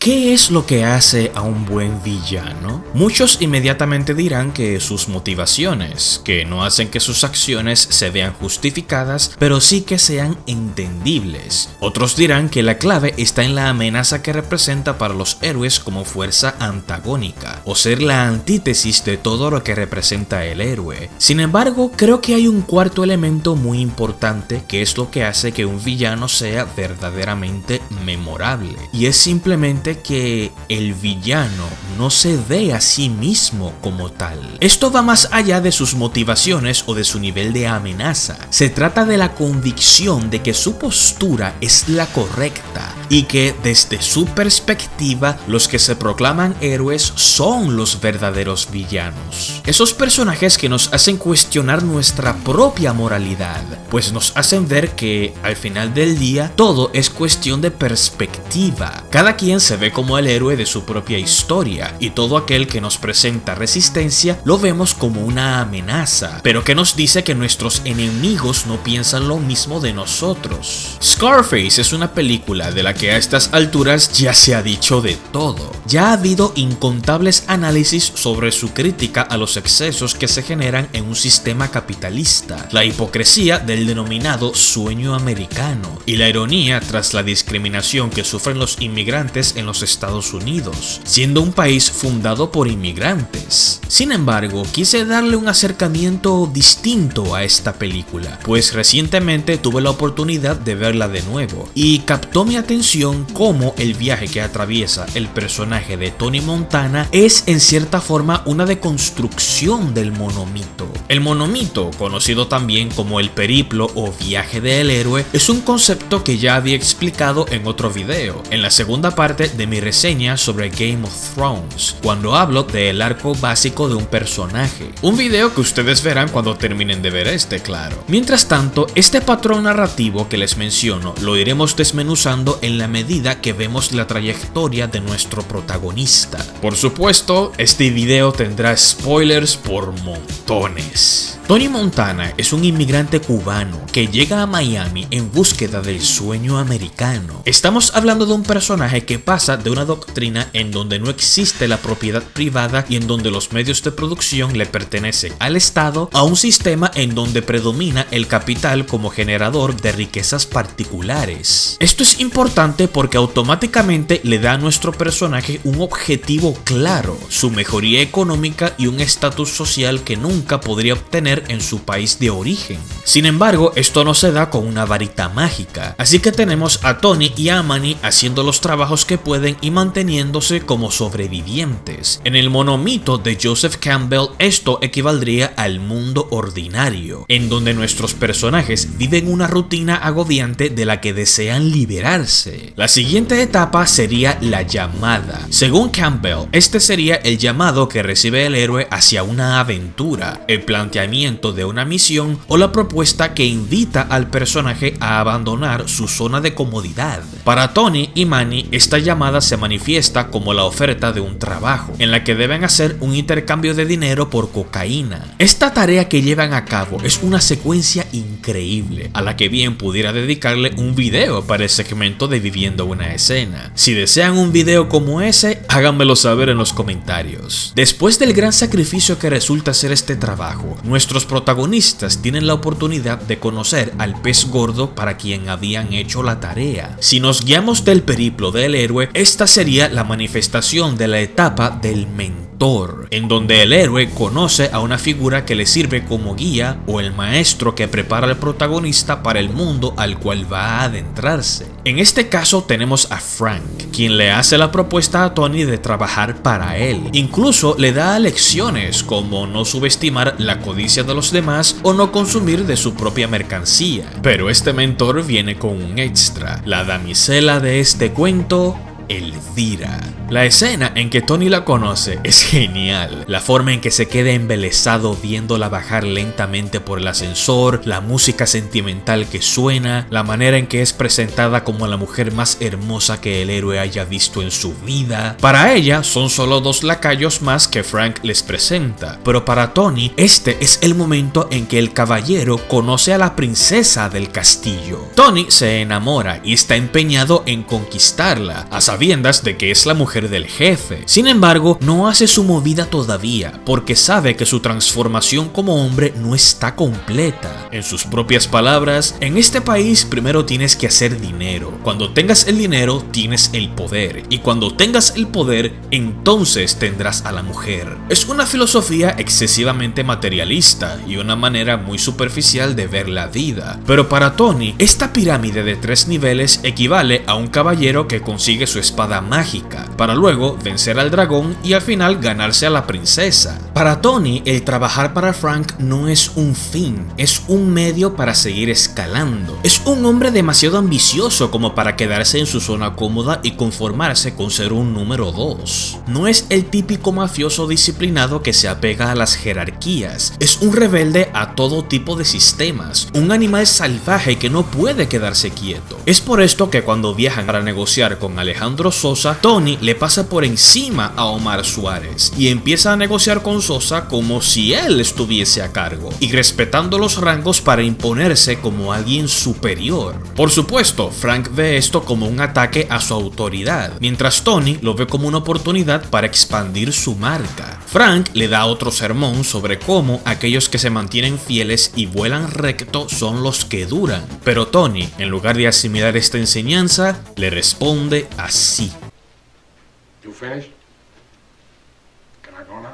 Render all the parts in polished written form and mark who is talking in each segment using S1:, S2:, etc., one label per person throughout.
S1: ¿Qué es lo que hace a un buen villano? Muchos inmediatamente dirán que sus motivaciones, que no hacen que sus acciones se vean justificadas, pero sí que sean entendibles. Otros dirán que la clave está en la amenaza que representa para los héroes como fuerza antagónica, o ser la antítesis de todo lo que representa el héroe. Sin embargo, creo que hay un cuarto elemento muy importante que es lo que hace que un villano sea verdaderamente memorable, y es simplemente que el villano no se ve a sí mismo como tal. Esto va más allá de sus motivaciones o de su nivel de amenaza. Se trata de la convicción de que su postura es la correcta y que desde su perspectiva los que se proclaman héroes son los verdaderos villanos. Esos personajes que nos hacen cuestionar nuestra propia moralidad, pues nos hacen ver que al final del día todo es cuestión de perspectiva. Cada quien se ve como el héroe de su propia historia y todo aquel que nos presenta resistencia lo vemos como una amenaza, pero que nos dice que nuestros enemigos no piensan lo mismo de nosotros. Scarface es una película de la que a estas alturas ya se ha dicho de todo. Ya ha habido incontables análisis sobre su crítica a los excesos que se generan en un sistema capitalista, la hipocresía del denominado sueño americano y la ironía tras la discriminación que sufren los inmigrantes en los Estados Unidos, siendo un país fundado por inmigrantes. Sin embargo, quise darle un acercamiento distinto a esta película, pues recientemente tuve la oportunidad de verla de nuevo y captó mi atención cómo el viaje que atraviesa el personaje de Tony Montana es en cierta forma una deconstrucción del monomito. El monomito, conocido también como el periplo o viaje del héroe, es un concepto que ya había explicado en otro video, en la segunda parte de mi reseña sobre Game of Thrones, cuando hablo del arco básico de un personaje. Un video que ustedes verán cuando terminen de ver este, claro. Mientras tanto, este patrón narrativo que les menciono lo iremos desmenuzando en la medida que vemos la trayectoria de nuestro protagonista. Por supuesto, este video tendrá spoilers por montones. Tony Montana es un inmigrante cubano que llega a Miami en búsqueda del sueño americano. Estamos hablando de un personaje que pasa de una doctrina en donde no existe la propiedad privada y en donde los medios de producción le pertenecen al Estado a un sistema en donde predomina el capital como generador de riquezas particulares. Esto es importante porque automáticamente le da a nuestro personaje un objetivo claro, su mejoría económica y un estatus social que nunca podría obtener en su país de origen. Sin embargo, esto no se da con una varita mágica, así que tenemos a Tony y a Manny haciendo los trabajos que pueden y manteniéndose como sobrevivientes. En el monomito de Joseph Campbell, esto equivaldría al mundo ordinario, en donde nuestros personajes viven una rutina agobiante de la que desean liberarse. La siguiente etapa sería la llamada. Según Campbell, este sería el llamado que recibe el héroe hacia una aventura, el planteamiento de una misión o la propuesta que invita al personaje a abandonar su zona de comodidad. Para Tony y Manny, esta llamada se manifiesta como la oferta de un trabajo, en la que deben hacer un intercambio de dinero por cocaína. Esta tarea que llevan a cabo es una secuencia increíble, a la que bien pudiera dedicarle un video para el segmento de Viviendo una escena. Si desean un video como ese, háganmelo saber en los comentarios. Después del gran sacrificio que resulta ser este trabajo, nuestros protagonistas tienen la oportunidad de conocer al pez gordo para quien habían hecho la tarea. Si nos guiamos del periplo del héroe, esta sería la manifestación de la etapa del mentor, en donde el héroe conoce a una figura que le sirve como guía o el maestro que prepara al protagonista para el mundo al cual va a adentrarse. En este caso tenemos a Frank, quien le hace la propuesta a Tony de trabajar para él. Incluso le da lecciones como no subestimar la codicia de los demás o no consumir de su propia mercancía. Pero este mentor viene con un extra. La damisela de este cuento, Elvira. La escena en que Tony la conoce es genial. La forma en que se queda embelesado viéndola bajar lentamente por el ascensor, la música sentimental que suena, la manera en que es presentada como la mujer más hermosa que el héroe haya visto en su vida. Para ella son solo dos lacayos más que Frank les presenta, pero para Tony este es el momento en que el caballero conoce a la princesa del castillo. Tony se enamora y está empeñado en conquistarla, a saber sabiendas de que es la mujer del jefe. Sin embargo, no hace su movida todavía, porque sabe que su transformación como hombre no está completa. En sus propias palabras, en este país primero tienes que hacer dinero. Cuando tengas el dinero, tienes el poder. Y cuando tengas el poder, entonces tendrás a la mujer. Es una filosofía excesivamente materialista y una manera muy superficial de ver la vida. Pero para Tony, esta pirámide de 3 niveles equivale a un caballero que consigue su espada mágica, para luego vencer al dragón y al final ganarse a la princesa. Para Tony, el trabajar para Frank no es un fin, es un medio para seguir escalando. Es un hombre demasiado ambicioso como para quedarse en su zona cómoda y conformarse con ser un número 2. No es el típico mafioso disciplinado que se apega a las jerarquías, es un rebelde a todo tipo de sistemas, un animal salvaje que no puede quedarse quieto. Es por esto que cuando viajan para negociar con Alejandro Sosa, Tony le pasa por encima a Omar Suárez y empieza a negociar con Sosa como si él estuviese a cargo y respetando los rangos para imponerse como alguien superior. Por supuesto, Frank ve esto como un ataque a su autoridad, mientras Tony lo ve como una oportunidad para expandir su marca. Frank le da otro sermón sobre cómo aquellos que se mantienen fieles y vuelan recto son los que duran, pero Tony, en lugar de asimilar esta enseñanza, le responde así.
S2: You finished? Can I go now?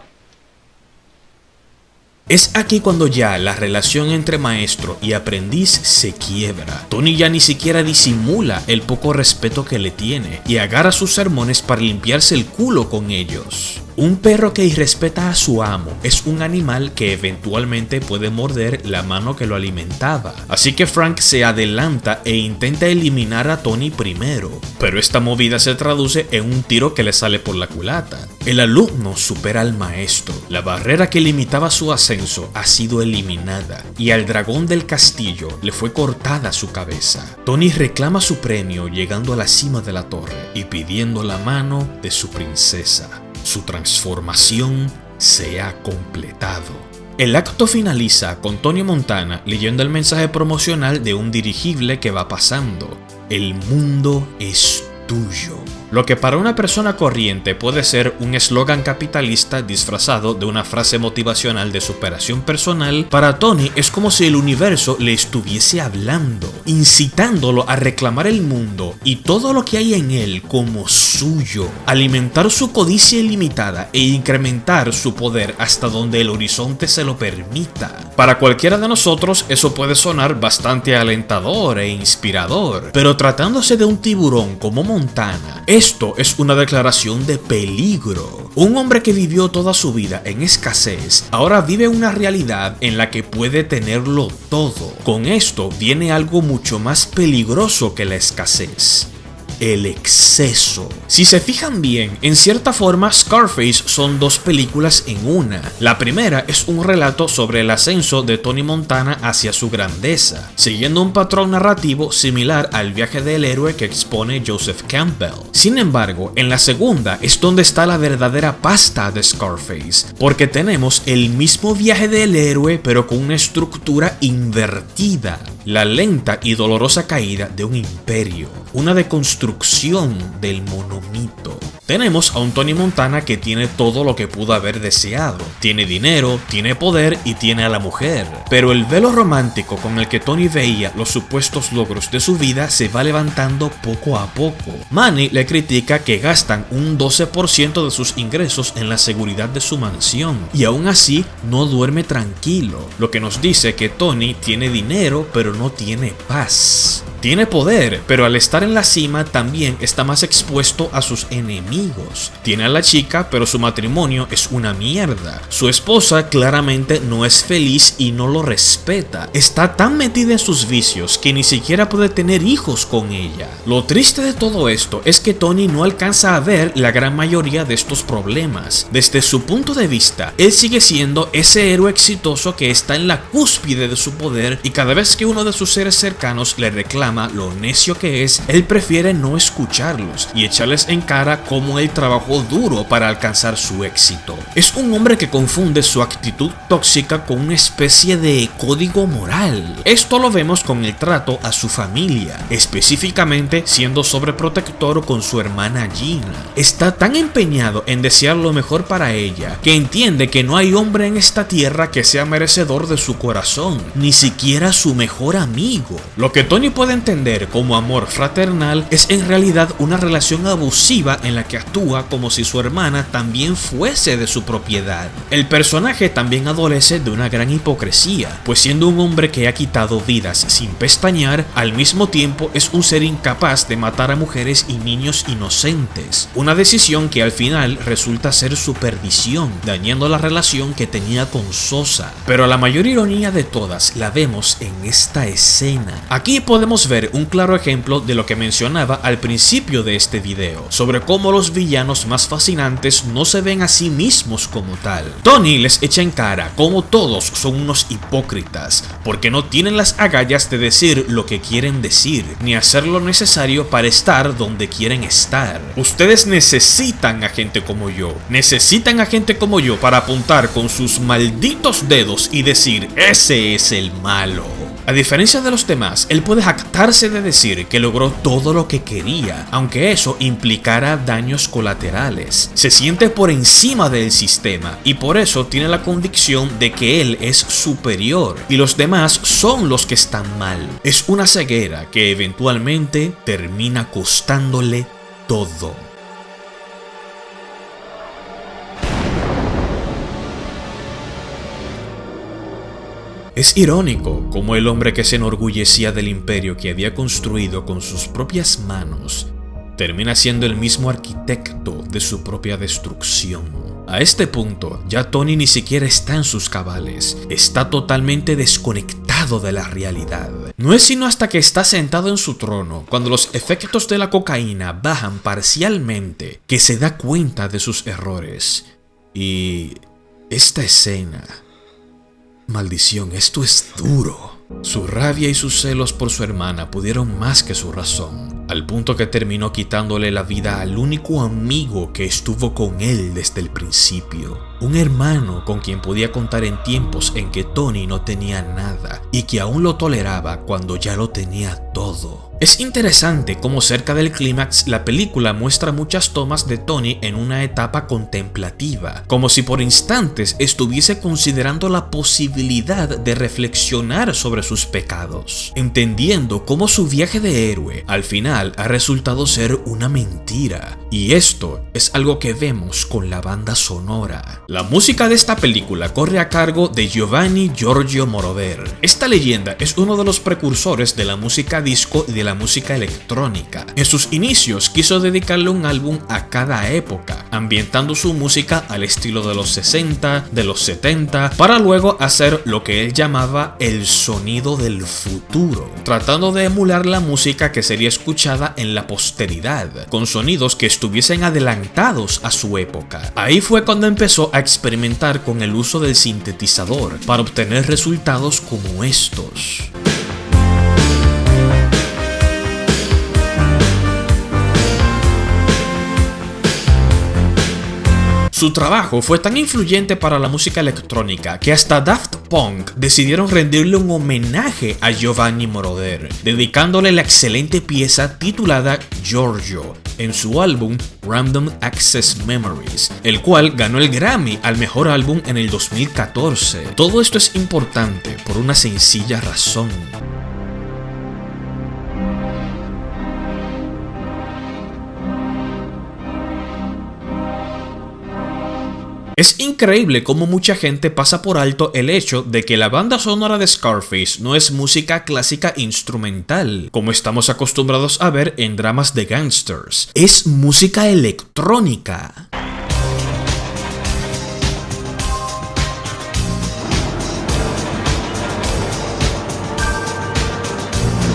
S1: Es aquí cuando ya la relación entre maestro y aprendiz se quiebra. Tony ya ni siquiera disimula el poco respeto que le tiene y agarra sus sermones para limpiarse el culo con ellos. Un perro que irrespeta a su amo es un animal que eventualmente puede morder la mano que lo alimentaba. Así que Frank se adelanta e intenta eliminar a Tony primero, pero esta movida se traduce en un tiro que le sale por la culata. El alumno supera al maestro. La barrera que limitaba su ascenso ha sido eliminada y al dragón del castillo le fue cortada su cabeza. Tony reclama su premio llegando a la cima de la torre y pidiendo la mano de su princesa. Su transformación se ha completado. El acto finaliza con Tony Montana leyendo el mensaje promocional de un dirigible que va pasando. El mundo es tuyo. Lo que para una persona corriente puede ser un eslogan capitalista disfrazado de una frase motivacional de superación personal, para Tony es como si el universo le estuviese hablando, incitándolo a reclamar el mundo y todo lo que hay en él como suyo, alimentar su codicia ilimitada e incrementar su poder hasta donde el horizonte se lo permita. Para cualquiera de nosotros eso puede sonar bastante alentador e inspirador, pero tratándose de un tiburón como Montana, esto es una declaración de peligro. Un hombre que vivió toda su vida en escasez, ahora vive una realidad en la que puede tenerlo todo. Con esto viene algo mucho más peligroso que la escasez. El exceso. Si se fijan bien, en cierta forma Scarface son 2 películas en una. La primera es un relato sobre el ascenso de Tony Montana hacia su grandeza, siguiendo un patrón narrativo similar al viaje del héroe que expone Joseph Campbell. Sin embargo, en la segunda es donde está la verdadera pasta de Scarface, porque tenemos el mismo viaje del héroe pero con una estructura invertida. La lenta y dolorosa caída de un imperio, una deconstrucción del monomito. Tenemos a un Tony Montana que tiene todo lo que pudo haber deseado. Tiene dinero, tiene poder y tiene a la mujer. Pero el velo romántico con el que Tony veía los supuestos logros de su vida se va levantando poco a poco. Manny le critica que gastan un 12% de sus ingresos en la seguridad de su mansión y aún así no duerme tranquilo, lo que nos dice que Tony tiene dinero pero no tiene paz. Tiene poder, pero al estar en la cima también está más expuesto a sus enemigos. Tiene a la chica, pero su matrimonio es una mierda. Su esposa claramente no es feliz y no lo respeta. Está tan metida en sus vicios que ni siquiera puede tener hijos con ella. Lo triste de todo esto es que Tony no alcanza a ver la gran mayoría de estos problemas. Desde su punto de vista, él sigue siendo ese héroe exitoso que está en la cúspide de su poder y cada vez que uno de sus seres cercanos le reclama, reclama lo necio que es, él prefiere no escucharlos y echarles en cara cómo él trabajó duro para alcanzar su éxito. Es un hombre que confunde su actitud tóxica con una especie de código moral. Esto lo vemos con el trato a su familia, específicamente siendo sobreprotector con su hermana Gina. Está tan empeñado en desear lo mejor para ella que entiende que no hay hombre en esta tierra que sea merecedor de su corazón, ni siquiera su mejor amigo. Lo que Tony puede entender como amor fraternal es en realidad una relación abusiva en la que actúa como si su hermana también fuese de su propiedad. El personaje también adolece de una gran hipocresía, pues siendo un hombre que ha quitado vidas sin pestañear, al mismo tiempo es un ser incapaz de matar a mujeres y niños inocentes, una decisión que al final resulta ser su perdición, dañando la relación que tenía con Sosa. Pero la mayor ironía de todas la vemos en esta escena. Aquí podemos ver un claro ejemplo de lo que mencionaba al principio de este video, sobre cómo los villanos más fascinantes no se ven a sí mismos como tal. Tony les echa en cara cómo todos son unos hipócritas, porque no tienen las agallas de decir lo que quieren decir, ni hacer lo necesario para estar donde quieren estar. Ustedes necesitan a gente como yo, necesitan a gente como yo para apuntar con sus malditos dedos y decir, ese es el malo. A diferencia de los demás, él puede jactarse de decir que logró todo lo que quería, aunque eso implicara daños colaterales. Se siente por encima del sistema y por eso tiene la convicción de que él es superior y los demás son los que están mal. Es una ceguera que eventualmente termina costándole todo. Es irónico cómo el hombre que se enorgullecía del imperio que había construido con sus propias manos termina siendo el mismo arquitecto de su propia destrucción. A este punto, ya Tony ni siquiera está en sus cabales, está totalmente desconectado de la realidad. No es sino hasta que está sentado en su trono, cuando los efectos de la cocaína bajan parcialmente, que se da cuenta de sus errores. Y esta escena... Maldición, esto es duro. Su rabia y sus celos por su hermana pudieron más que su razón, al punto que terminó quitándole la vida al único amigo que estuvo con él desde el principio. Un hermano con quien podía contar en tiempos en que Tony no tenía nada y que aún lo toleraba cuando ya lo tenía todo. Es interesante cómo cerca del clímax la película muestra muchas tomas de Tony en una etapa contemplativa, como si por instantes estuviese considerando la posibilidad de reflexionar sobre sus pecados, entendiendo cómo su viaje de héroe al final ha resultado ser una mentira. Y esto es algo que vemos con la banda sonora. La música de esta película corre a cargo de Giovanni Giorgio Moroder. Esta leyenda es uno de los precursores de la música disco y de la música electrónica. En sus inicios quiso dedicarle un álbum a cada época, ambientando su música al estilo de los 60, de los 70, para luego hacer lo que él llamaba el sonido del futuro, tratando de emular la música que sería escuchada en la posteridad, con sonidos que estuviesen adelantados a su época. Ahí fue cuando empezó a experimentar con el uso del sintetizador para obtener resultados como estos. Su trabajo fue tan influyente para la música electrónica que hasta Daft Punk decidieron rendirle un homenaje a Giovanni Moroder, dedicándole la excelente pieza titulada Giorgio en su álbum Random Access Memories, el cual ganó el Grammy al mejor álbum en el 2014. Todo esto es importante por una sencilla razón. Es increíble cómo mucha gente pasa por alto el hecho de que la banda sonora de Scarface no es música clásica instrumental, como estamos acostumbrados a ver en dramas de gangsters. Es música electrónica.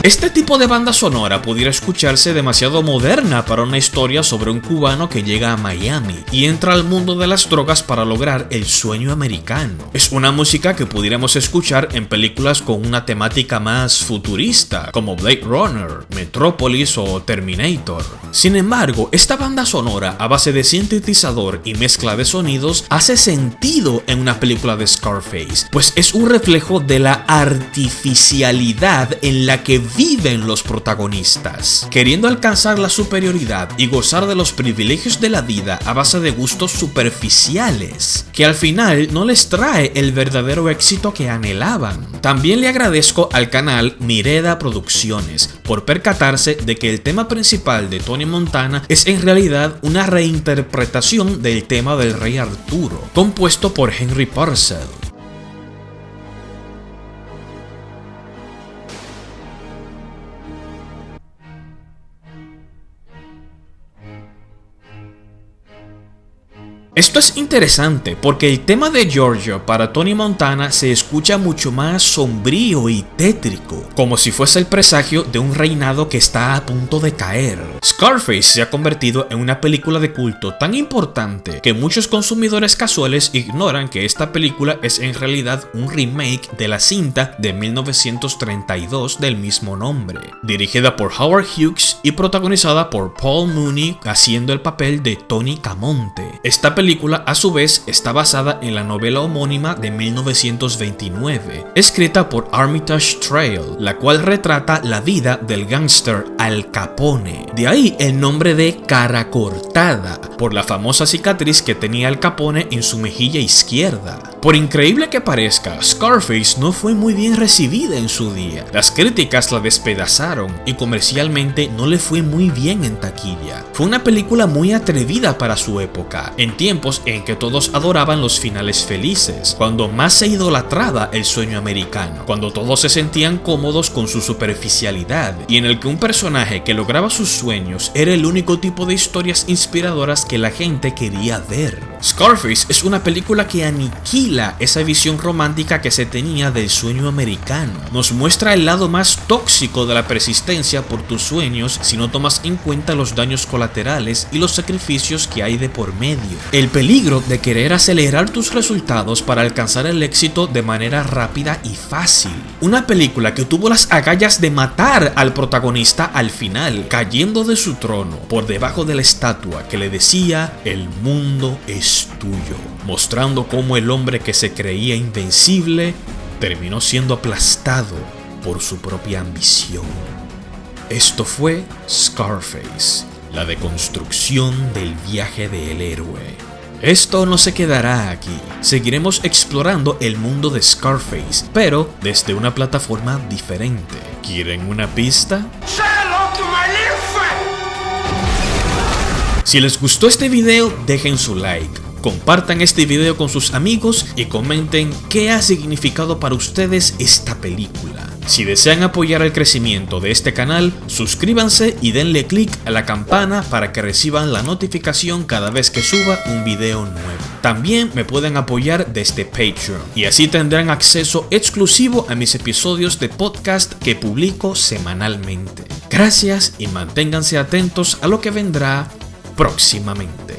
S1: Este tipo de banda sonora pudiera escucharse demasiado moderna para una historia sobre un cubano que llega a Miami y entra al mundo de las drogas para lograr el sueño americano. Es una música que pudiéramos escuchar en películas con una temática más futurista, como Blade Runner, Metrópolis o Terminator. Sin embargo, esta banda sonora a base de sintetizador y mezcla de sonidos hace sentido en una película de Scarface, pues es un reflejo de la artificialidad en la que viven los protagonistas, queriendo alcanzar la superioridad y gozar de los privilegios de la vida a base de gustos superficiales, que al final no les trae el verdadero éxito que anhelaban. También le agradezco al canal Mireda Producciones por percatarse de que el tema principal de Tony Montana es en realidad una reinterpretación del tema del Rey Arturo, compuesto por Henry Purcell. Esto es interesante porque el tema de Georgia para Tony Montana se escucha mucho más sombrío y tétrico, como si fuese el presagio de un reinado que está a punto de caer. Scarface se ha convertido en una película de culto tan importante que muchos consumidores casuales ignoran que esta película es en realidad un remake de la cinta de 1932 del mismo nombre, dirigida por Howard Hughes y protagonizada por Paul Mooney haciendo el papel de Tony Camonte. Esta película a su vez está basada en la novela homónima de 1929, escrita por Armitage Trail, la cual retrata la vida del gángster Al Capone. De ahí el nombre de Cara Cortada, por la famosa cicatriz que tenía Al Capone en su mejilla izquierda. Por increíble que parezca, Scarface no fue muy bien recibida en su día. Las críticas la despedazaron y comercialmente no le fue muy bien en taquilla. Fue una película muy atrevida para su época, en tiempos en que todos adoraban los finales felices, cuando más se idolatraba el sueño americano, cuando todos se sentían cómodos con su superficialidad y en el que un personaje que lograba sus sueños era el único tipo de historias inspiradoras que la gente quería ver. Scarface es una película que aniquila esa visión romántica que se tenía del sueño americano. Nos muestra el lado más tóxico de la persistencia por tus sueños si no tomas en cuenta los daños colaterales y los sacrificios que hay de por medio. El peligro de querer acelerar tus resultados para alcanzar el éxito de manera rápida y fácil. Una película que tuvo las agallas de matar al protagonista al final, cayendo de su trono por debajo de la estatua que le decía: "El mundo es tuyo", mostrando cómo el hombre que se creía invencible terminó siendo aplastado por su propia ambición. Esto fue Scarface, la deconstrucción del viaje del héroe. Esto no se quedará aquí, seguiremos explorando el mundo de Scarface, pero desde una plataforma diferente. ¿Quieren una pista? Si les gustó este video, dejen su like, compartan este video con sus amigos y comenten qué ha significado para ustedes esta película. Si desean apoyar el crecimiento de este canal, suscríbanse y denle click a la campana para que reciban la notificación cada vez que suba un video nuevo. También me pueden apoyar desde Patreon y así tendrán acceso exclusivo a mis episodios de podcast que publico semanalmente. Gracias y manténganse atentos a lo que vendrá próximamente.